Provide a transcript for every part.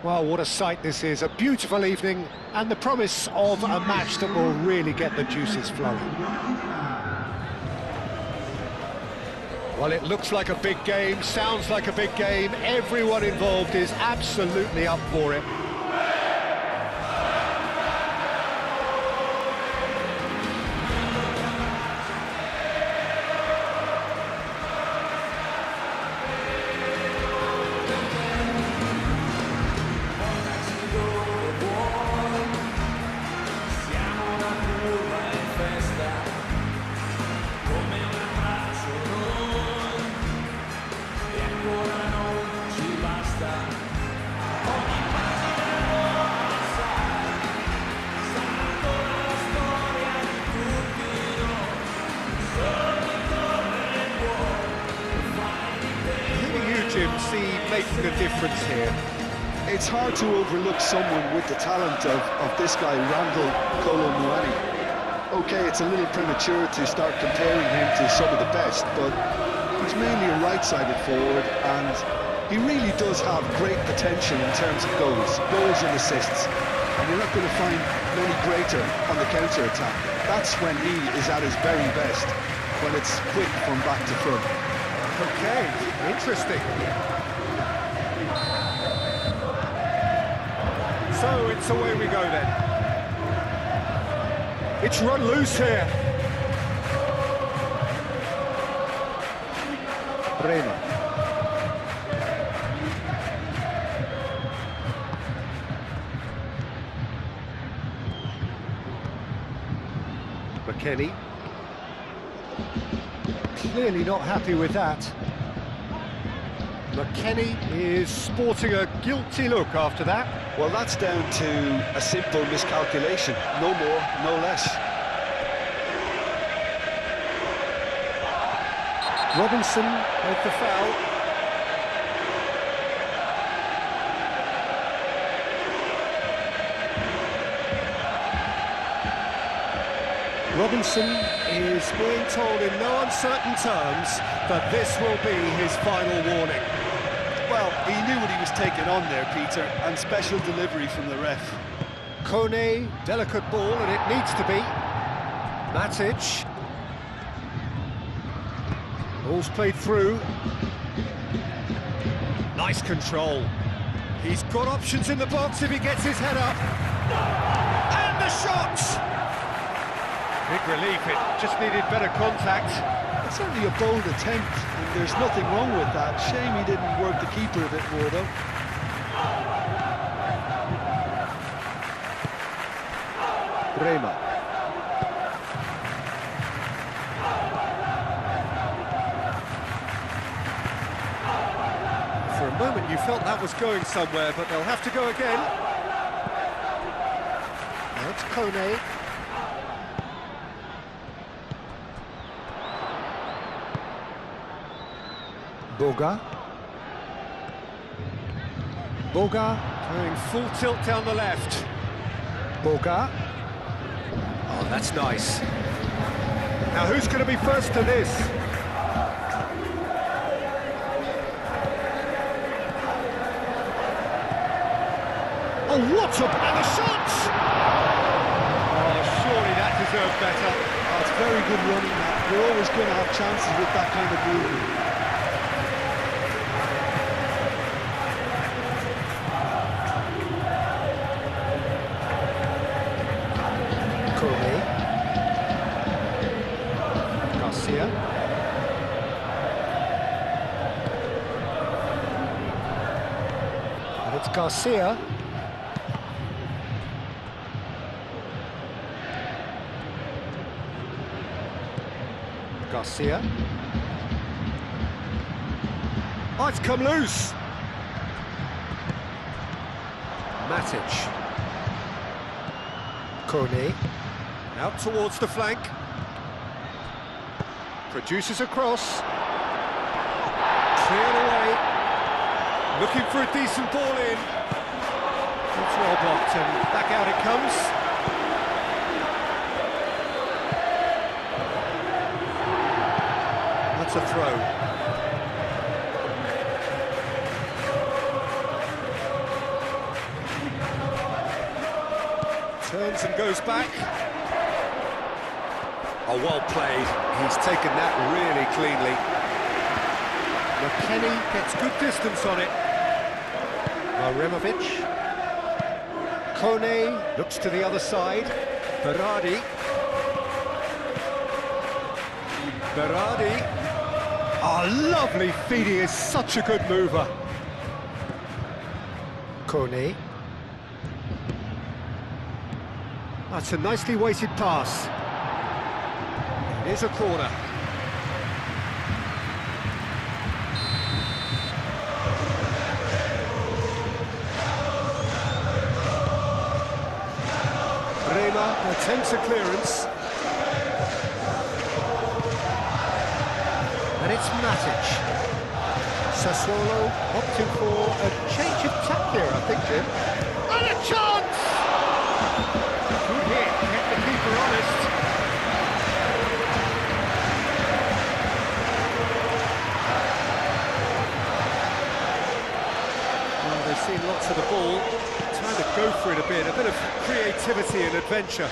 Well, what a sight this is, a beautiful evening and the promise of a match that will really get the juices flowing. Well, it looks like a big game, sounds like a big game, everyone involved is absolutely up for it. See making a difference here. It's hard to overlook someone with the talent of this guy, Randall Kolo Muani. Okay, it's a little premature to start comparing him to some of the best, but he's mainly a right-sided forward, and he really does have great potential in terms of goals and assists, and you're not going to find many greater on the counter-attack. That's when he is at his very best, when it's quick from back to front. Okay, interesting. So it's away we go then. It's run loose here. Breno. McKennie. Clearly not happy with that. McKennie is sporting a guilty look after that. Well, that's down to a simple miscalculation. No more, no less. Robinson with the foul. Robinson is being told in no uncertain terms that this will be his final warning. Well, he knew what he was taking on there, Peter, and special delivery from the ref. Kone, delicate ball, and it needs to be. Matic. Ball's played through. Nice control. He's got options in the box if he gets his head up. And the shot! Big relief, it just needed better contact. It's certainly a bold attempt, and there's nothing wrong with that. Shame he didn't work the keeper a bit more, though. Bremer. For a moment you felt that was going somewhere, but they'll have to go again. Now it's Kone. Boga. Boga going full tilt down the left. Boga. Oh, that's nice. Now who's going to be first to this? Oh, what a... and the shot! Oh, surely that deserved better. Oh, it's very good running, Matt. You're always going to have chances with that kind of movement. Garcia. And it's Garcia. Garcia. Oh, it's come loose. Matic. Kone. Out towards the flank. Produces a cross. Cleared away. Looking for a decent ball in. It's well blocked and back out it comes. That's a throw. Turns and goes back. Oh, well played. He's taken that really cleanly. McKennie gets good distance on it. Maremovic. Kone looks to the other side. Berardi. Oh, lovely feed. He is such a good mover. Kone. That's a nicely weighted pass. It is a corner. Rema attempts a clearance. And it's Matic. Sassuolo opting for a change of tack here, I think, Jim. And a chance! Good hit, kept the keeper honest. Well, they've seen lots of the ball. Time to go for it a bit of creativity and adventure.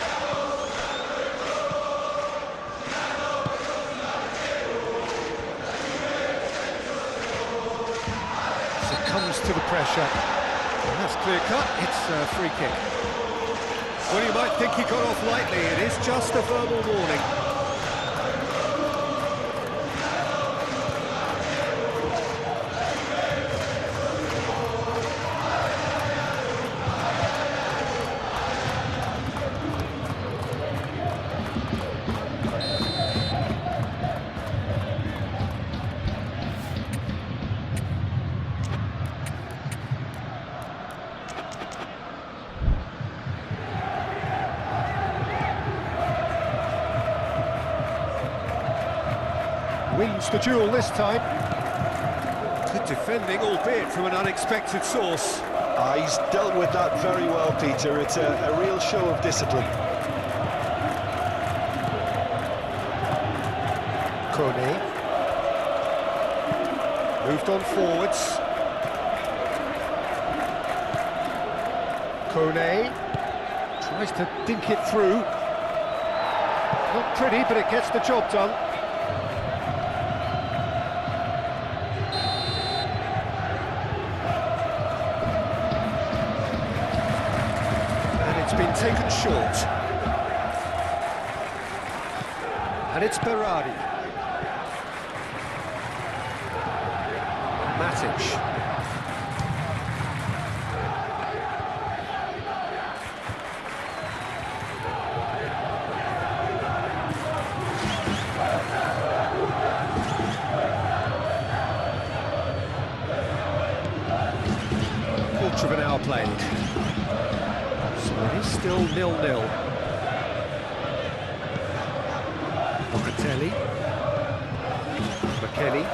Succumbs to the pressure. And that's clear cut, it's a free kick. Well, you might think he got off lightly, it is just a verbal warning. Wins the duel this time. Good defending, albeit from an unexpected source. He's dealt with that very well, Peter. It's a real show of discipline. Kone. Moved on forwards. Kone. Tries to dink it through. Not pretty, but it gets the job done. Been taken short, and it's Berardi. Matic. Quarter of an hour played. It is still 0-0. Locatelli. McKennie.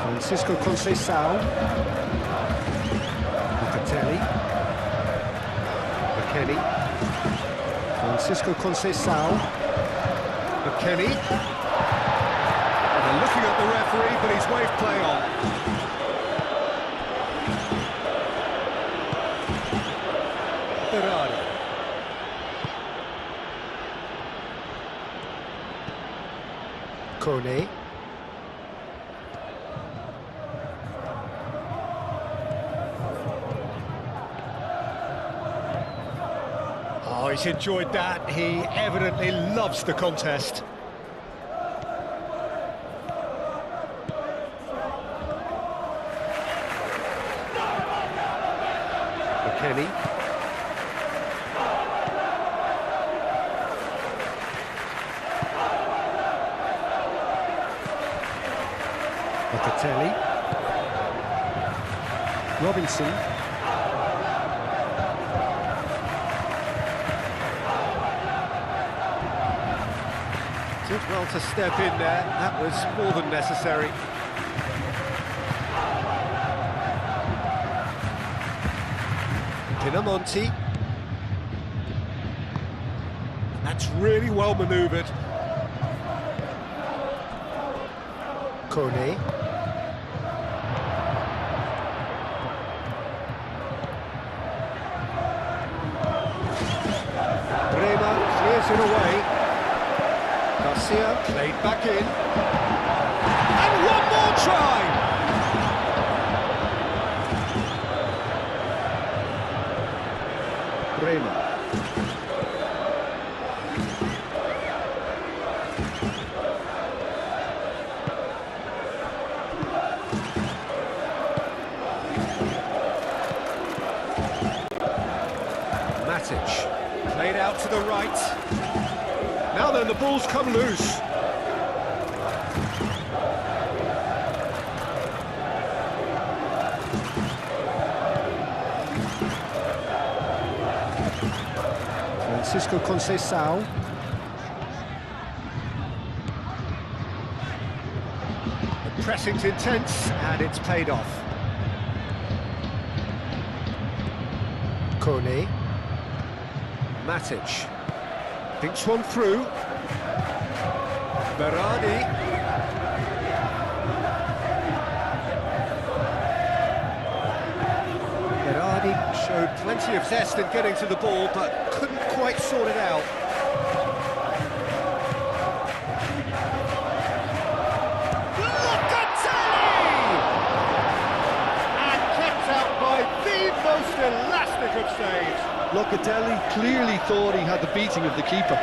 Francisco Conceição. Locatelli. McKennie. Francisco Conceição. McKennie. They're looking at the referee, but he's waved play on. Berardi. Kone. Oh, he's enjoyed that. He evidently loves the contest. McKennie. Locatelli. Robinson. Did well to step in there. That was more than necessary. Pinamonti. That's really well manoeuvred. Kone. It's in away. Garcia played back in. And one more try! Bremer. Played out to the right. Now then, the ball's come loose. Francisco Conceição. The pressing's intense, and it's paid off. Kone. Matic thinks one through. Berardi. Berardi showed plenty of zest in getting to the ball, but couldn't quite sort it out. Locatelli! And kept out by the most elastic of saves. Locatelli clearly thought he had the beating of the keeper.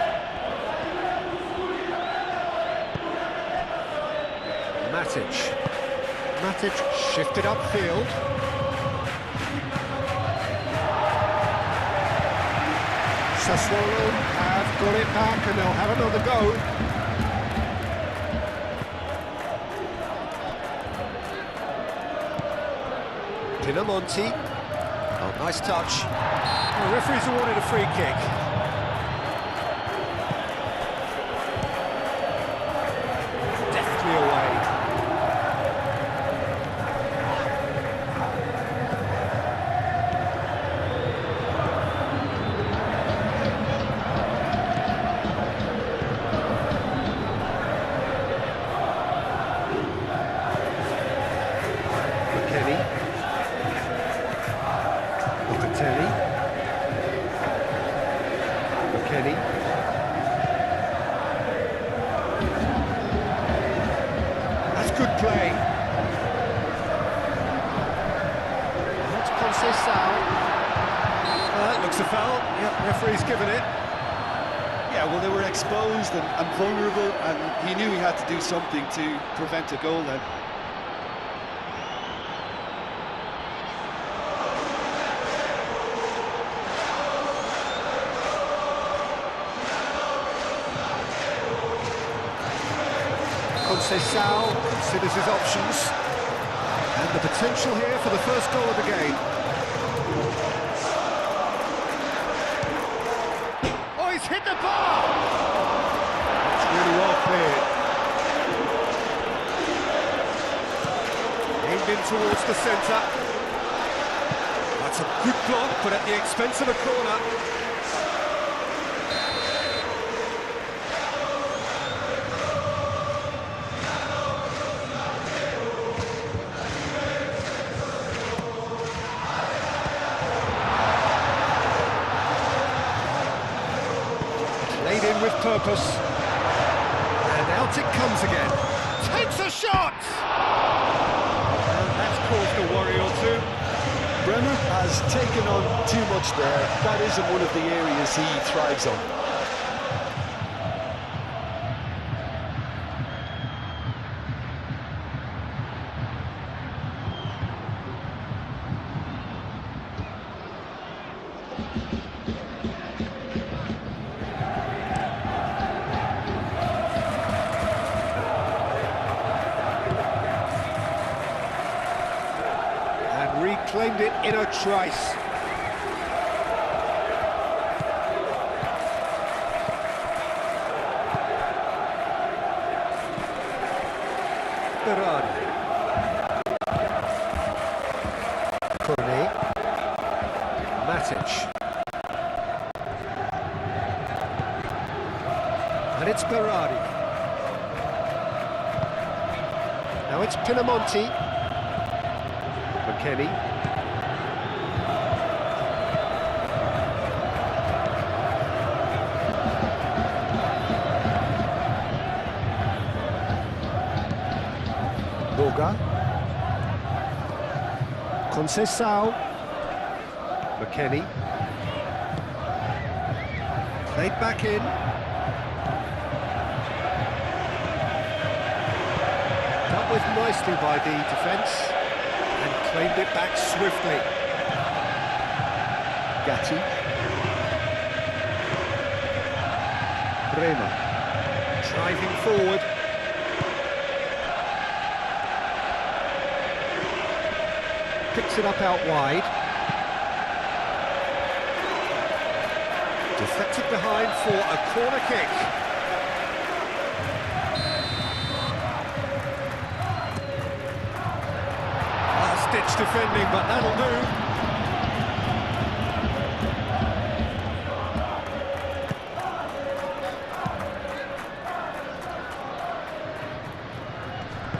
Matic shifted upfield. Sassuolo have got it back and they'll have another go. Pinamonti. Oh, nice touch. The referee's awarded a free kick. Definitely away. Kenny. That's good play. That's Conceição. That looks a foul. Yep, referee's given it. Yeah, well, they were exposed and vulnerable, and he knew he had to do something to prevent a goal then. Conceição considers his options, and the potential here for the first goal of the game. Oh, he's hit the bar! That's really well cleared. Aimed in towards the centre. That's a good block, but at the expense of a corner. Laid in with purpose, and out it comes again. Takes a shot! And that's caused a worry or two. Bremer has taken on too much there. That isn't one of the areas he thrives on. Reclaimed it in a trice. Berardi. Kone. Matic. And it's Berardi. Now it's Pinamonti. McKennie. Boga. Conceição. McKennie. Played back in. Dealt with nicely by the defence and claimed it back swiftly. Gatti. Bremer. Driving forward. Picks it up out wide. Deflected behind for a corner kick. Last-ditch defending, but that'll do.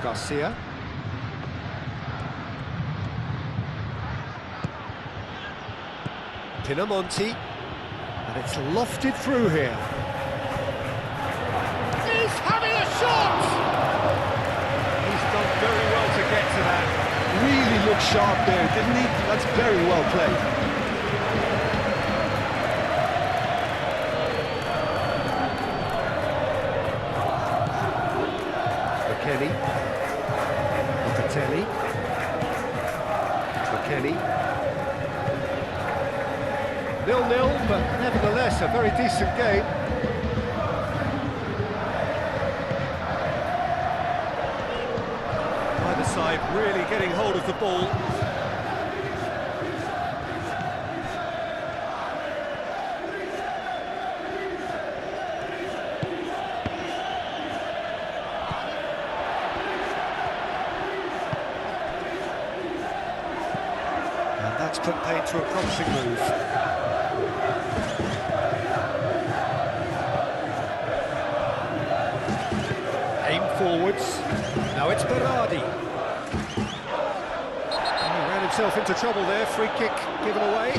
Garcia. Pinamonti. And it's lofted through here. He's having a shot! He's done very well to get to that. Really looked sharp there, didn't he? That's very well played. McKennie. Locatelli. McKennie. 0-0, but nevertheless a very decent game. Either side really getting hold of the ball. And that's put paid to a promising move. Forwards. Now it's Berardi. He ran himself into trouble there. Free kick given away.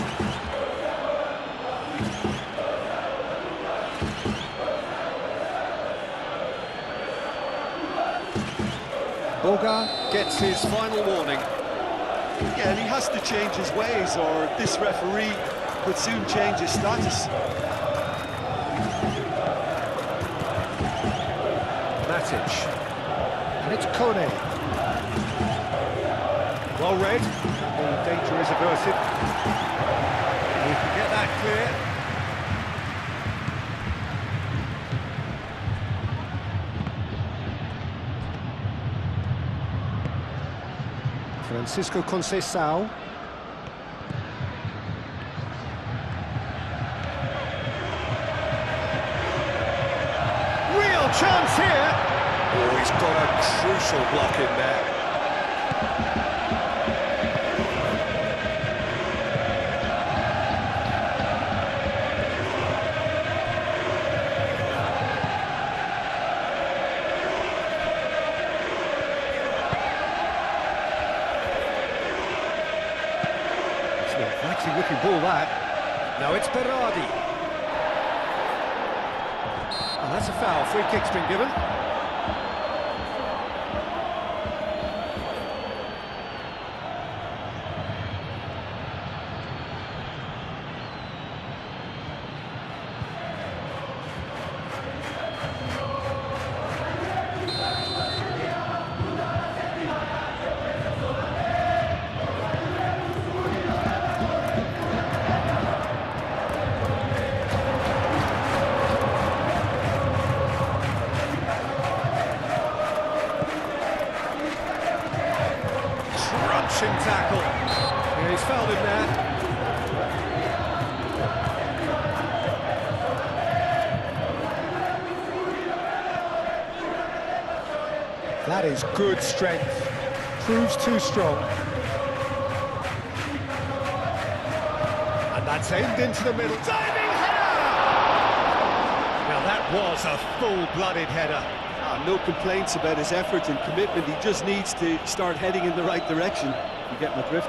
Boga gets his final warning. Yeah, and he has to change his ways, or this referee could soon change his status. And it's Kone. Well read. The danger is averted. We can get that clear. Francisco Conceição. Real chance here. Oh, he's got a crucial block in there. It's an inviting looking ball, that. Now it's Berardi. Oh, that's a foul. Free kick's been given. Tackle. Yeah, he's fouled him there. That is good strength. Proves too strong. And that's aimed into the middle. Diving header! Now that was a full-blooded header. No complaints about his effort and commitment. He just needs to start heading in the right direction. You get my drift?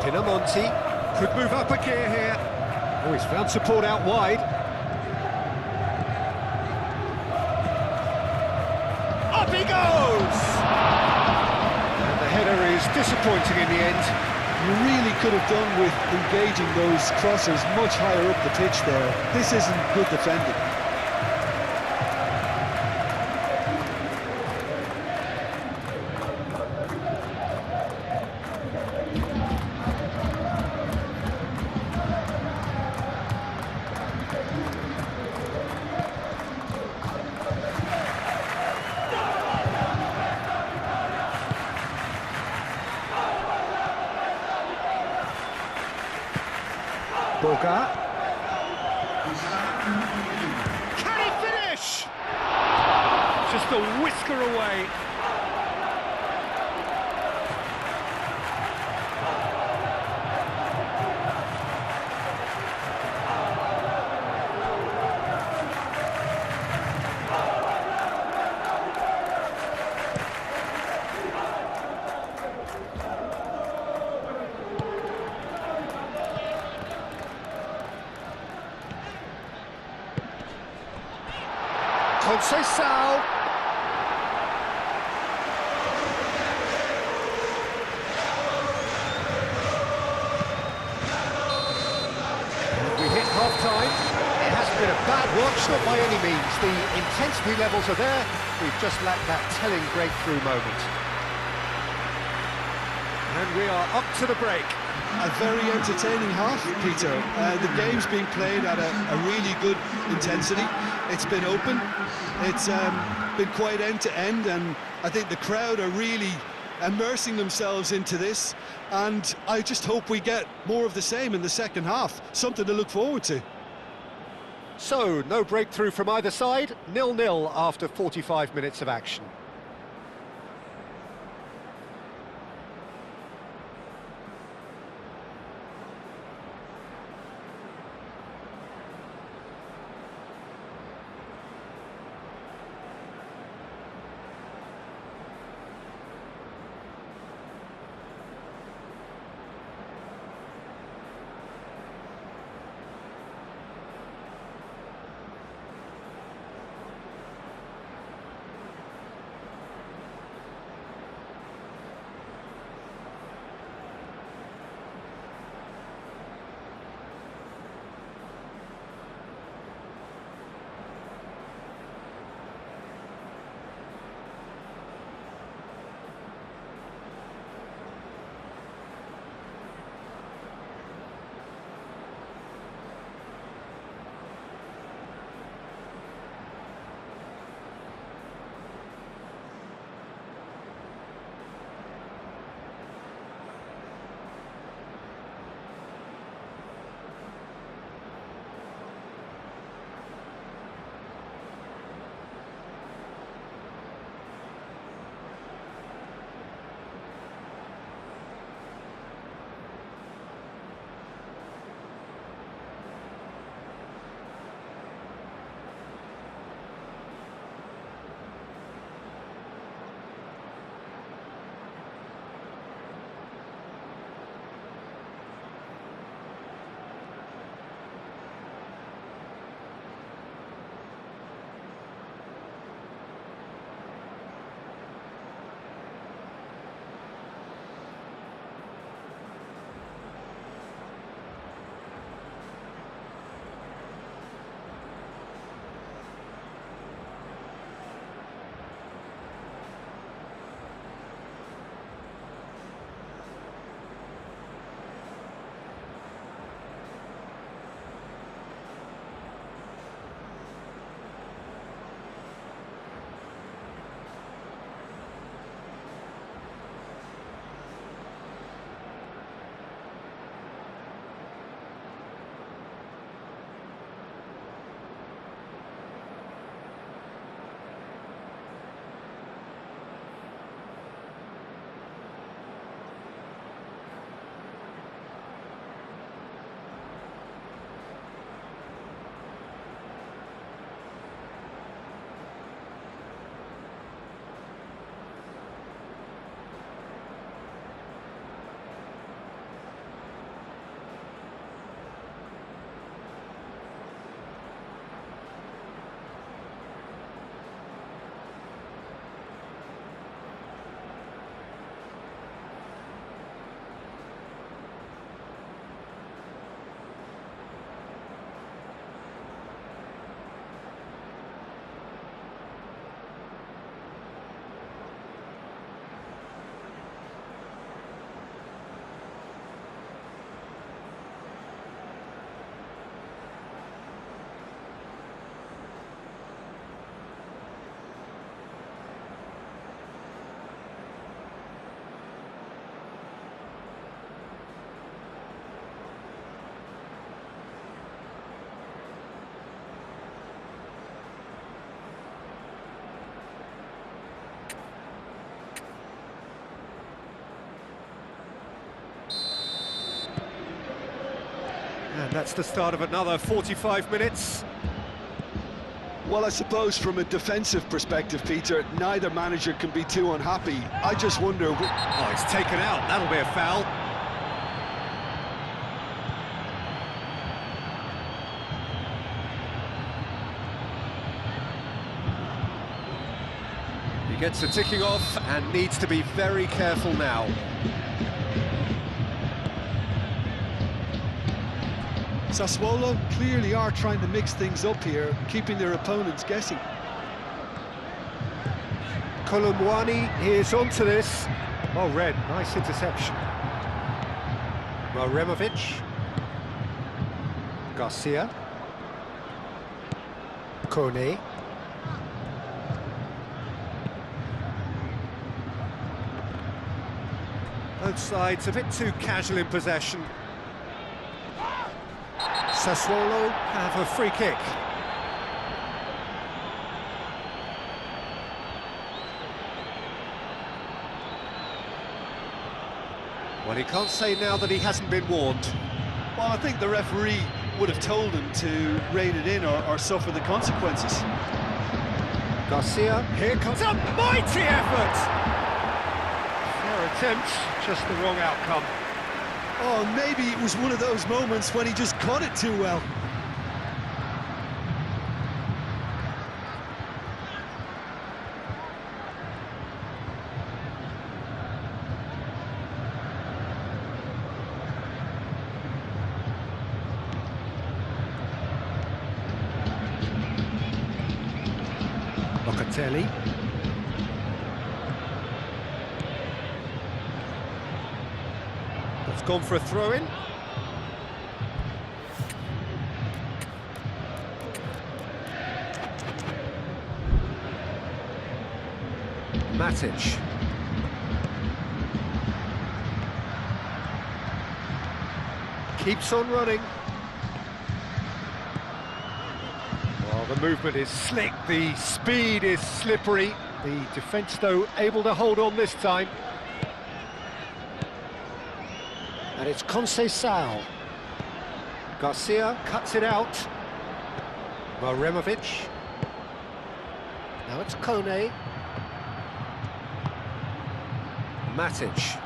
Pinamonti could move up a gear here. Oh, he's found support out wide. Up he goes! And the header is disappointing in the end. You really could have done with engaging those crossers much higher up the pitch there. This isn't good defending. Boga. Can he finish? Just a whisker away. Conceição. We hit half-time. It hasn't been a bad watch, not by any means. The intensity levels are there. We've just lacked that telling breakthrough moment. And we are up to the break. A very entertaining half, Peter. The game's being played at a really good intensity. It's been open. It's been quite end-to-end, and I think the crowd are really immersing themselves into this, and I just hope we get more of the same in the second half. Something to look forward to. So, no breakthrough from either side. 0-0 after 45 minutes of action. And that's the start of another 45 minutes. Well, I suppose from a defensive perspective, Peter, neither manager can be too unhappy. I just wonder... Oh, it's taken out. That'll be a foul. He gets the ticking off and needs to be very careful now. Sassuolo clearly are trying to mix things up here, keeping their opponents guessing. Colomwani is onto this. Oh, red, nice interception. Maremovic. Garcia. Kone. Both sides a bit too casual in possession. Sassuolo have a free kick. Well, he can't say now that he hasn't been warned. Well, I think the referee would have told him to rein it in or suffer the consequences. Garcia, here comes a mighty effort! Fair attempt, just the wrong outcome. Oh, maybe it was one of those moments when he just caught it too well. Locatelli. It's gone for a throw-in. Matic. Keeps on running. Well, the movement is slick, the speed is slippery. The defence, though, able to hold on this time. And it's Conceição. Garcia cuts it out. Maremovic. Now it's Kone. Matic.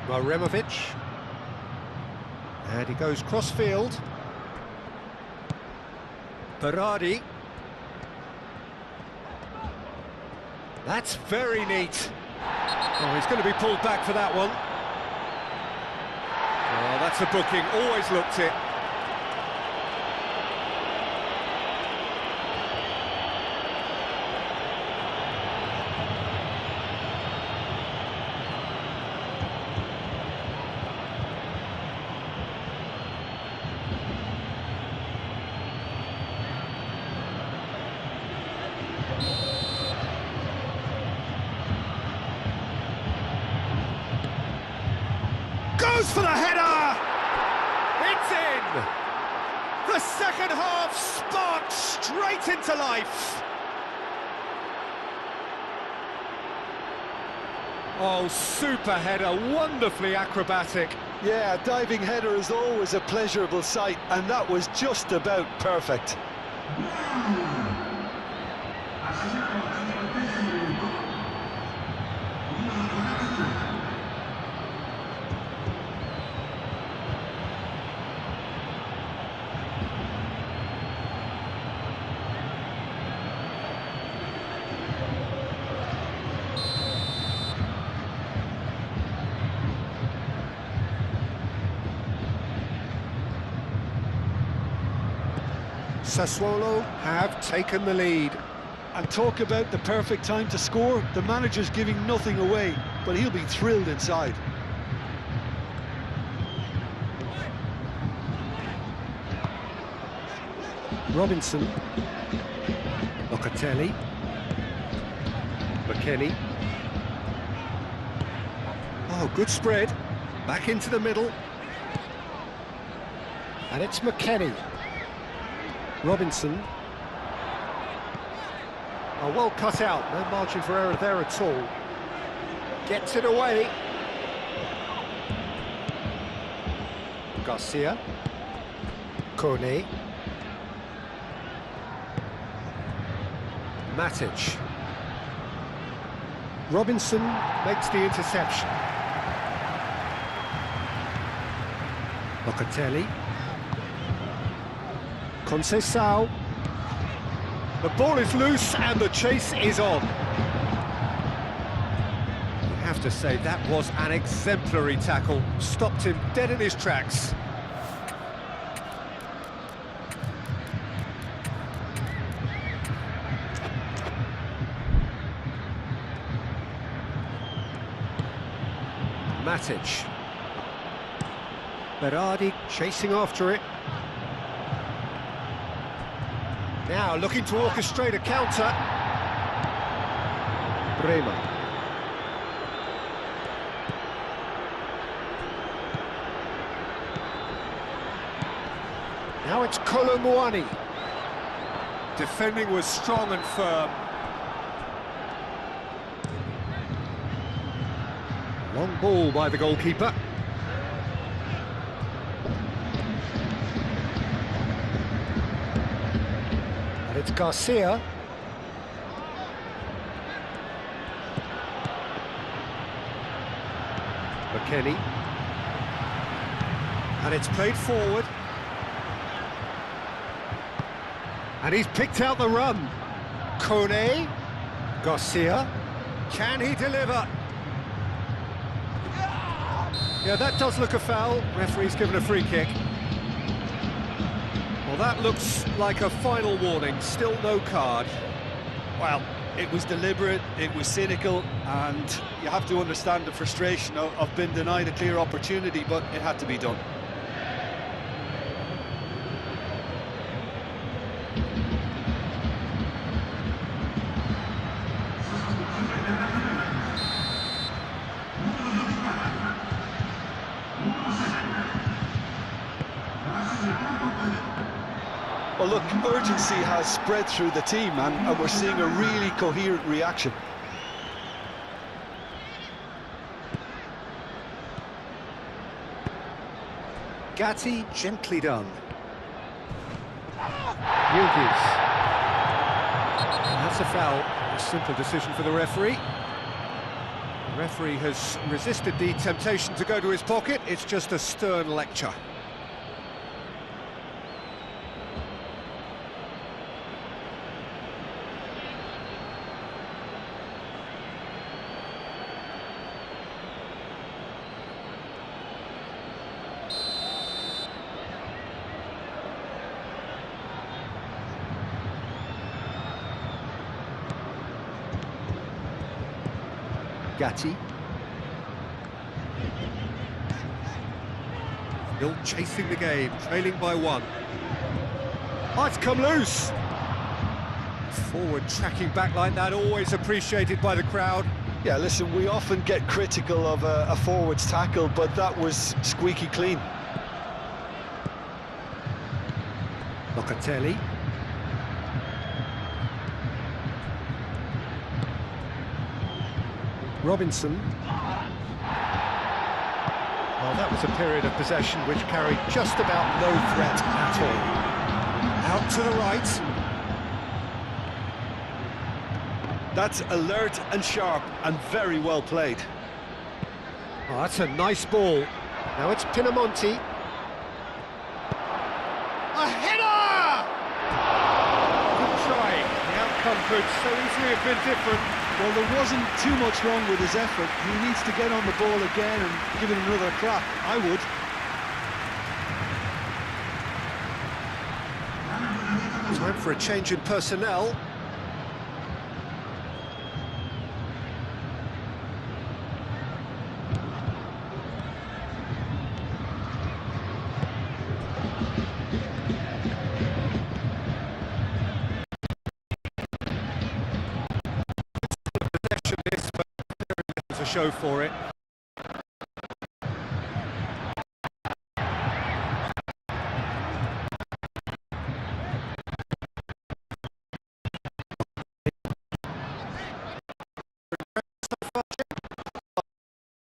Maremovic. And he goes cross-field. Berardi. That's very neat. Oh, he's going to be pulled back for that one. Oh, that's a booking, always looked it. Goes for the header! It's in! The second half sparked straight into life! Oh, super header, wonderfully acrobatic. Yeah, a diving header is always a pleasurable sight, and that was just about perfect. Sassuolo have taken the lead. And talk about the perfect time to score. The manager's giving nothing away, but he'll be thrilled inside. Robinson. Locatelli. McKennie. Oh, good spread. Back into the middle. And it's McKennie. Robinson. Oh, well cut out, no margin for error there at all. Gets it away. Garcia. Kone. Matic. Robinson makes the interception. Locatelli. Conceição. The ball is loose and the chase is on. You have to say that was an exemplary tackle. Stopped him dead in his tracks. Matic. Berardi chasing after it. Now looking to orchestrate a counter. Bremer. Now it's Kolo Muani. Defending was strong and firm. Long ball by the goalkeeper. And it's Garcia. McKennie. And it's played forward. And he's picked out the run. Kone. Garcia. Can he deliver? Yeah, that does look a foul. Referee's given a free kick. Well, that looks like a final warning. Still no card. Well, it was deliberate, it was cynical, and you have to understand the frustration of being denied a clear opportunity, but it had to be done. Well, look, urgency has spread through the team, and we're seeing a really coherent reaction. Gatti gently done. Yildiz. That's a foul. A simple decision for the referee. The referee has resisted the temptation to go to his pocket. It's just a stern lecture. Gatti. Still chasing the game, trailing by one. Oh, it's come loose! Forward tracking back like that, always appreciated by the crowd. Yeah, listen, we often get critical of a forward's tackle, but that was squeaky clean. Locatelli. Robinson. Well, that was a period of possession which carried just about no threat at all. Out to the right. That's alert and sharp and very well played. Oh, that's a nice ball. Now it's Pinamonti. A header! Good try. The outcome could so easily have been different. Well, there wasn't too much wrong with his effort. He needs to get on the ball again and give it another crack. I would. Time for a change in personnel. Show for it.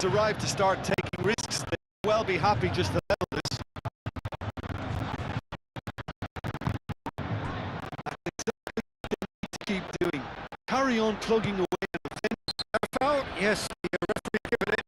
Arrived to start taking risks. They will well be happy just to level this. carry on plugging away. Foul? Yes, the referee given it.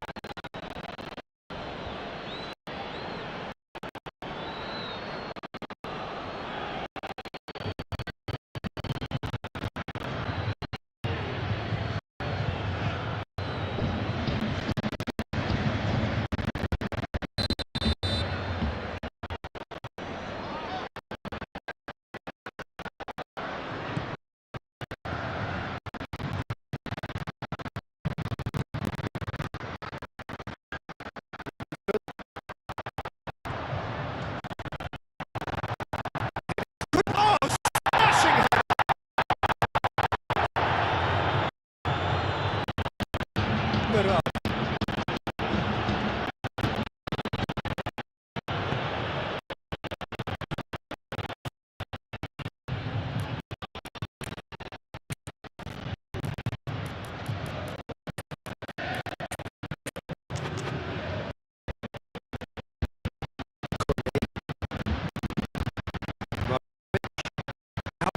Oh, smashing it! But out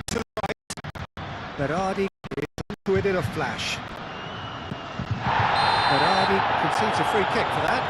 to the right. Berardi is onto it in a flash. Berardi concedes a free kick for that.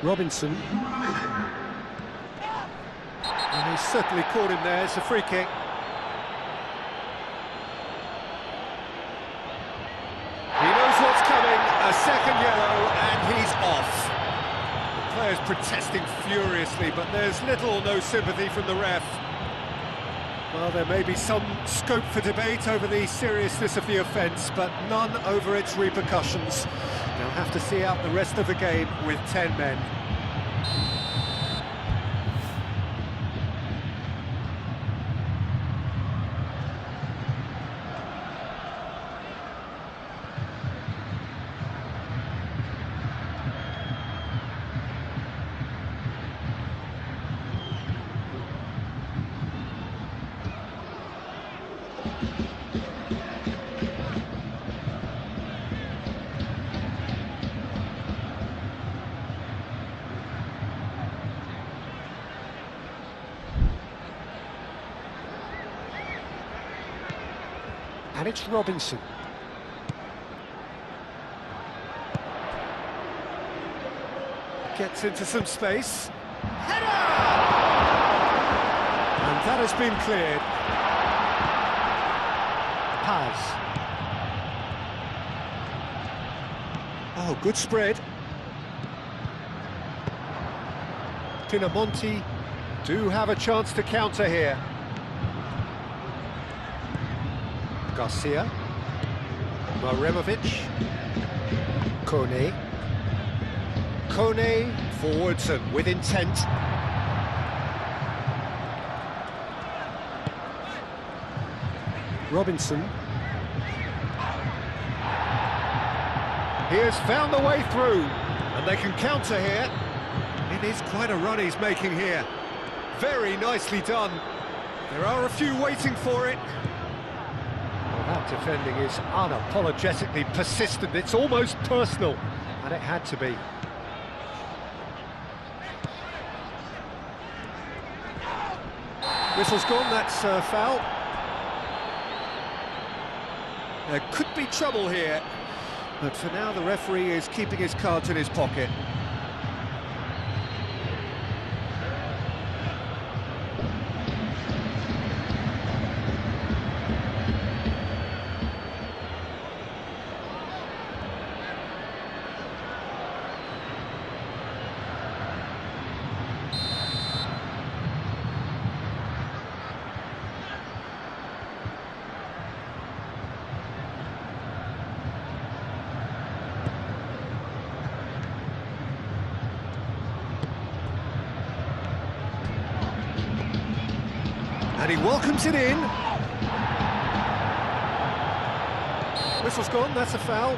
Robinson. And he's certainly caught him there. It's a free kick. He knows what's coming. A second yellow and he's off. The players protesting furiously, but there's little or no sympathy from the ref. Well, there may be some scope for debate over the seriousness of the offence, but none over its repercussions. They'll have to see out the rest of the game with 10 men. And it's Robinson. Gets into some space. Header! And that has been cleared. Paz. Oh, good spread. Pinamonti do have a chance to counter here. Garcia, Maremovic, Kone forwards and with intent. Robinson. He has found the way through, and they can counter here. It is quite a run he's making here. Very nicely done. There are a few waiting for it. That defending is unapologetically persistent. It's almost personal, and it had to be. Whistle's gone, that's foul. There could be trouble here, but for now the referee is keeping his cards in his pocket. And he welcomes it in. Whistle's gone, that's a foul.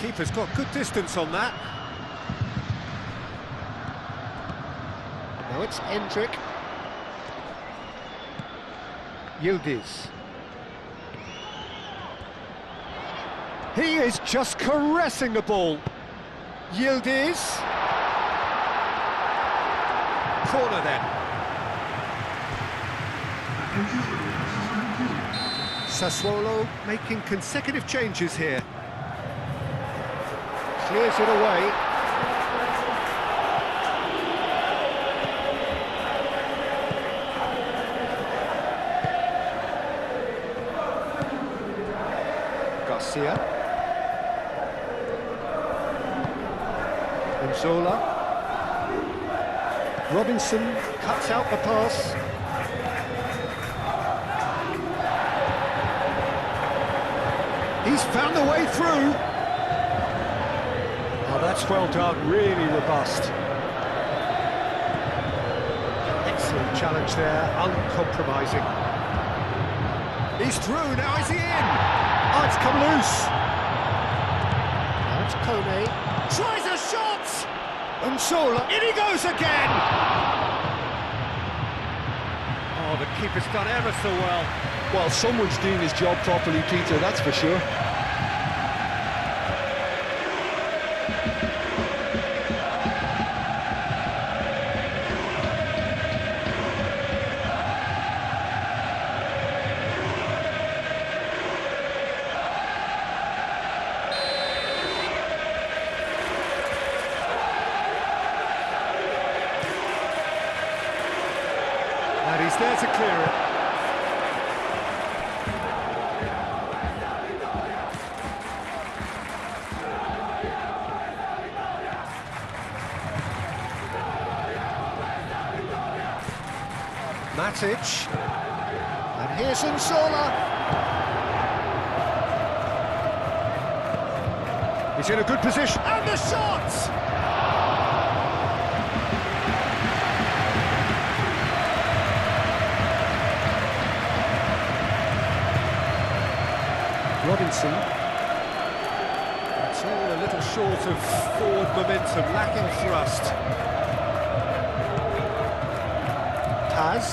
Keeper's got good distance on that. Now it's Endrick. Yildiz. He is just caressing the ball. Yildiz. Corner then. Sassuolo making consecutive changes here. Clears it away. Garcia. Zola. Robinson cuts out the pass. He's found the way through. Oh, that's well done, really robust. Excellent challenge there, uncompromising. He's through, now is he in? Oh, it's come loose. Now it's Kone. Tries a shot! And Zola, in he goes again! Oh, the keeper's done ever so well. Well, someone's doing his job properly, Peter, that's for sure. And he's there to clear it. Matic. And here's Zola. He's in a good position. And the shot! Robinson. It's all a little short of forward momentum, lacking thrust. Paz.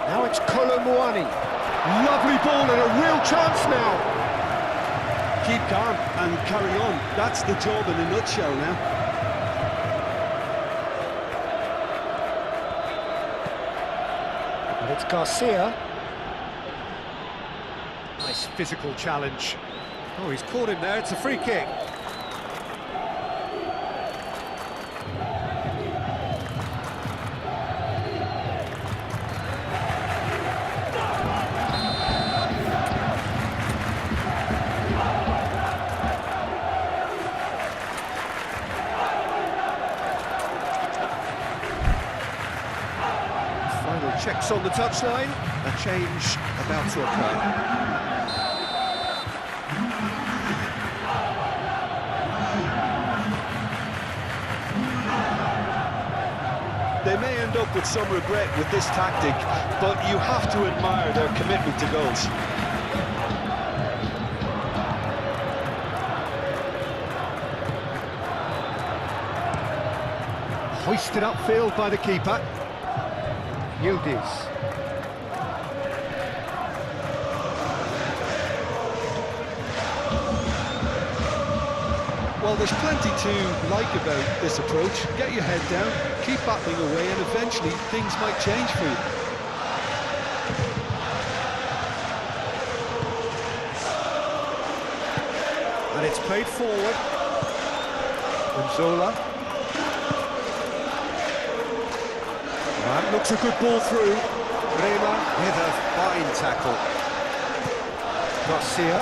Now it's Kolomuani. Lovely ball and a real chance now. Keep calm and carry on. That's the job in a nutshell now. And it's Garcia. Nice physical challenge. Oh, he's caught him there, it's a free kick. Checks on the touchline, a change about to occur. They may end up with some regret with this tactic, but you have to admire their commitment to goals. Hoisted upfield by the keeper. Yildiz. Well, there's plenty to like about this approach. Get your head down, keep battling away, and eventually things might change for you. And it's played forward. And Zola. That looks a good ball through. Rema with a fine tackle. Garcia.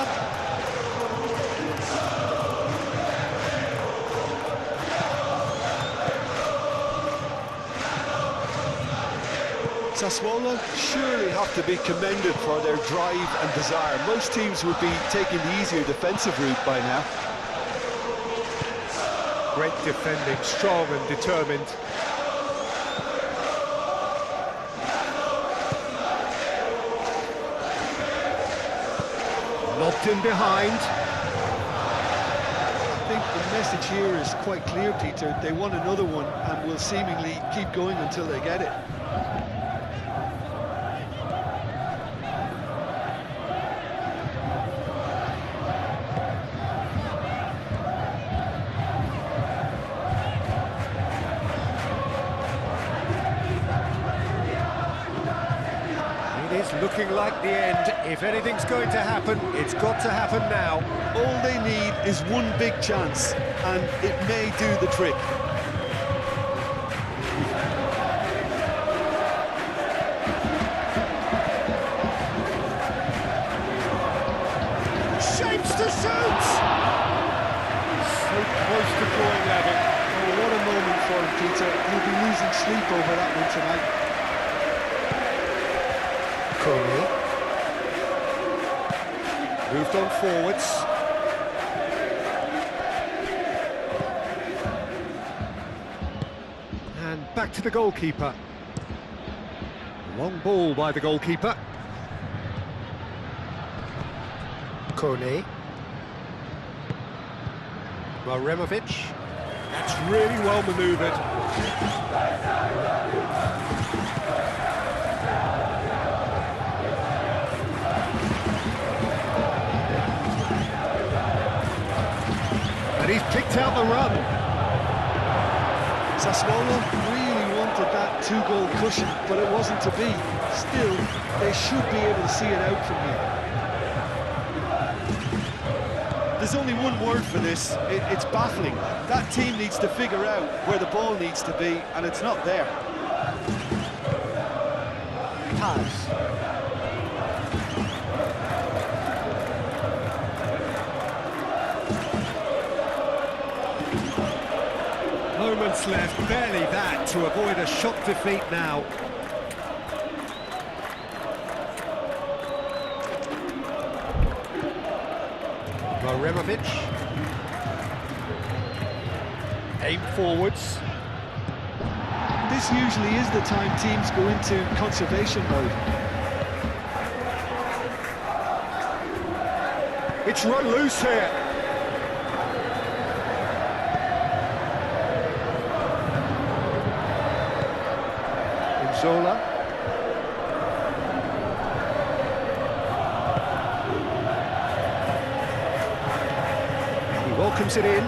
Sassuolo surely have to be commended for their drive and desire. Most teams would be taking the easier defensive route by now. Great defending, strong and determined. Lobbed in behind. I think the message here is quite clear, Peter. They want another one and will seemingly keep going until they get it. It's looking like the end. If anything's going to happen, it's got to happen now. All they need is one big chance, and it may do the trick. Shapes to shoot! So close to drawing level. Oh, what a moment for him, Peter. He'll be losing sleep over that one tonight. Moved on forwards. And back to the goalkeeper. Long ball by the goalkeeper. Kone. Maremovic. That's really well manoeuvred. And he's picked out the run. Sassuolo really wanted that two-goal cushion, but it wasn't to be. Still, they should be able to see it out from here. There's only one word for this. It's baffling. That team needs to figure out where the ball needs to be, and it's not there. Pass. Moments left, barely that, to avoid a shock defeat now. Maremovic. Aim forwards. This usually is the time teams go into conservation mode. It's run loose here. Zola. He welcomes it in.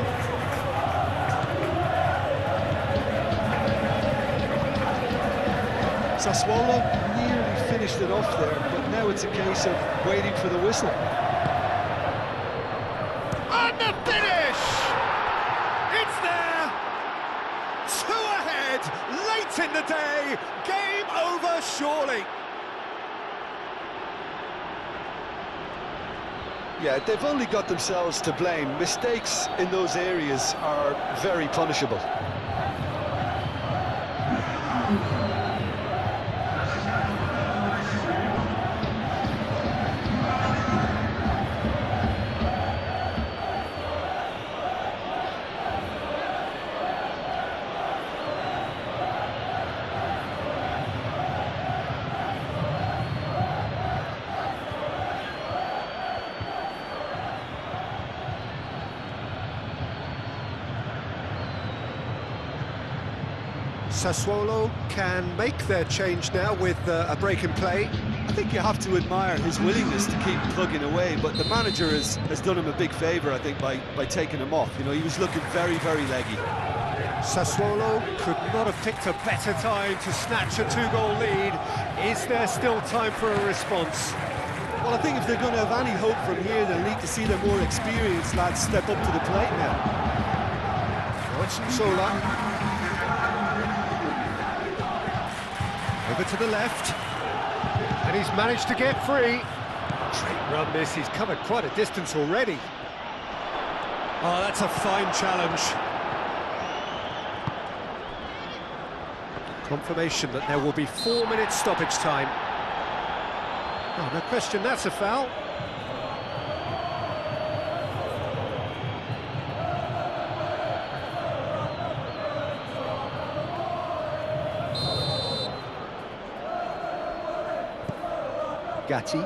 Sassuolo nearly finished it off there, but now it's a case of waiting for the whistle. And the finish! It's there! Two ahead, late in the day, game over surely. Yeah, they've only got themselves to blame. Mistakes in those areas are very punishable. Sassuolo can make their change now with a break in play. I think you have to admire his willingness to keep plugging away, but the manager has done him a big favour, I think, by taking him off. You know, he was looking very, very leggy. Sassuolo could not have picked a better time to snatch a two-goal lead. Is there still time for a response? Well, I think if they're going to have any hope from here, they'll need to see their more experienced lads step up to the plate now. Watch Zola. Over to the left, and he's managed to get free. Great run this, he's covered quite a distance already. Oh, that's a fine challenge. Confirmation that there will be 4 minutes stoppage time. Oh, no question, that's a foul. Gatti.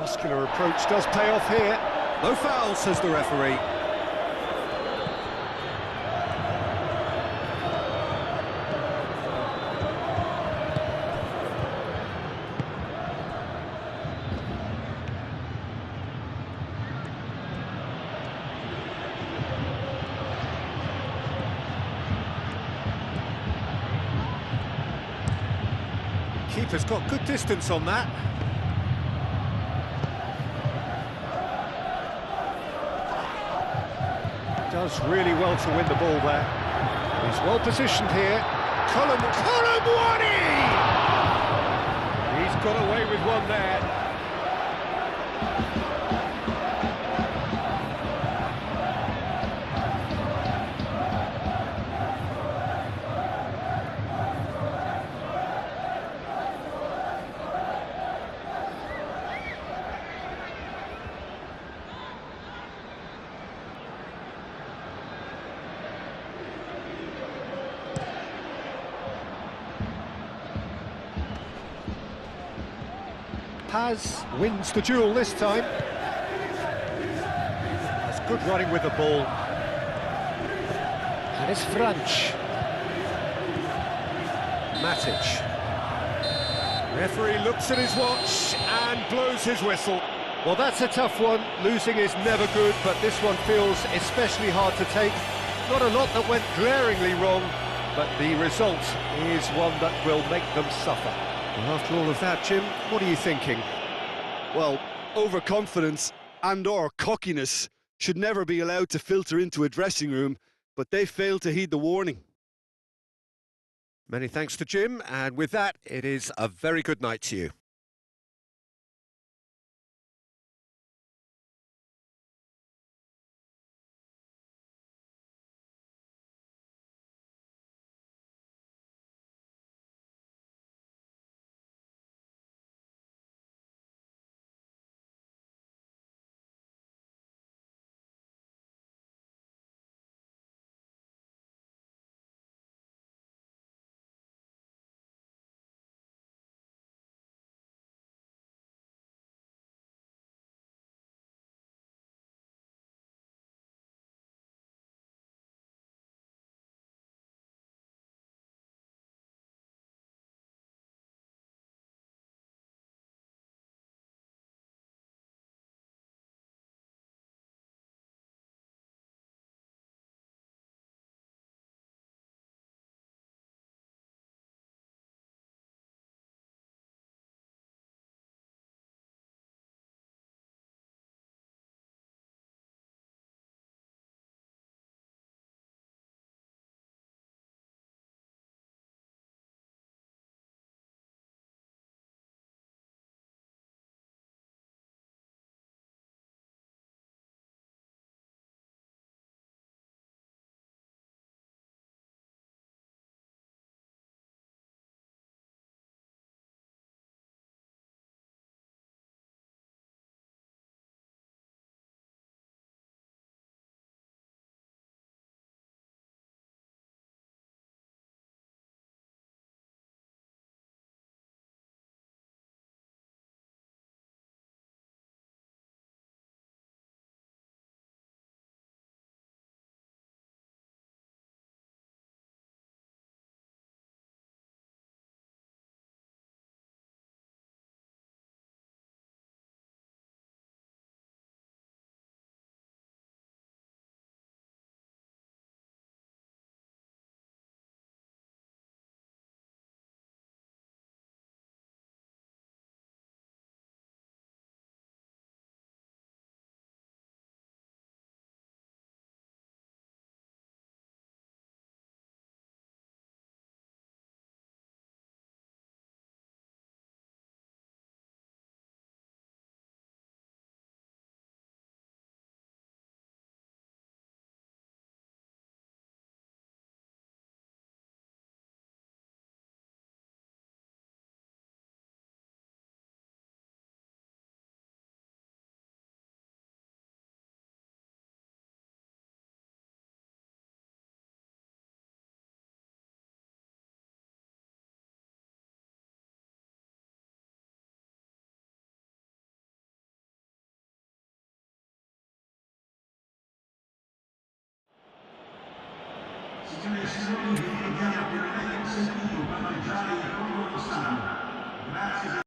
Muscular approach does pay off here. No foul, says the referee. Keeper's got good distance on that. Does really well to win the ball there. He's well positioned here. Colomwani! He's got away with one there. Paz wins the duel this time. That's good running with the ball. And it's Franch. Matic. Referee looks at his watch and blows his whistle. Well, that's a tough one. Losing is never good, but this one feels especially hard to take. Not a lot that went glaringly wrong, but the result is one that will make them suffer. Well, after all of that, Jim, what are you thinking? Well, overconfidence and/or cockiness should never be allowed to filter into a dressing room, but they failed to heed the warning. Many thanks to Jim, and with that, it is a very good night to you.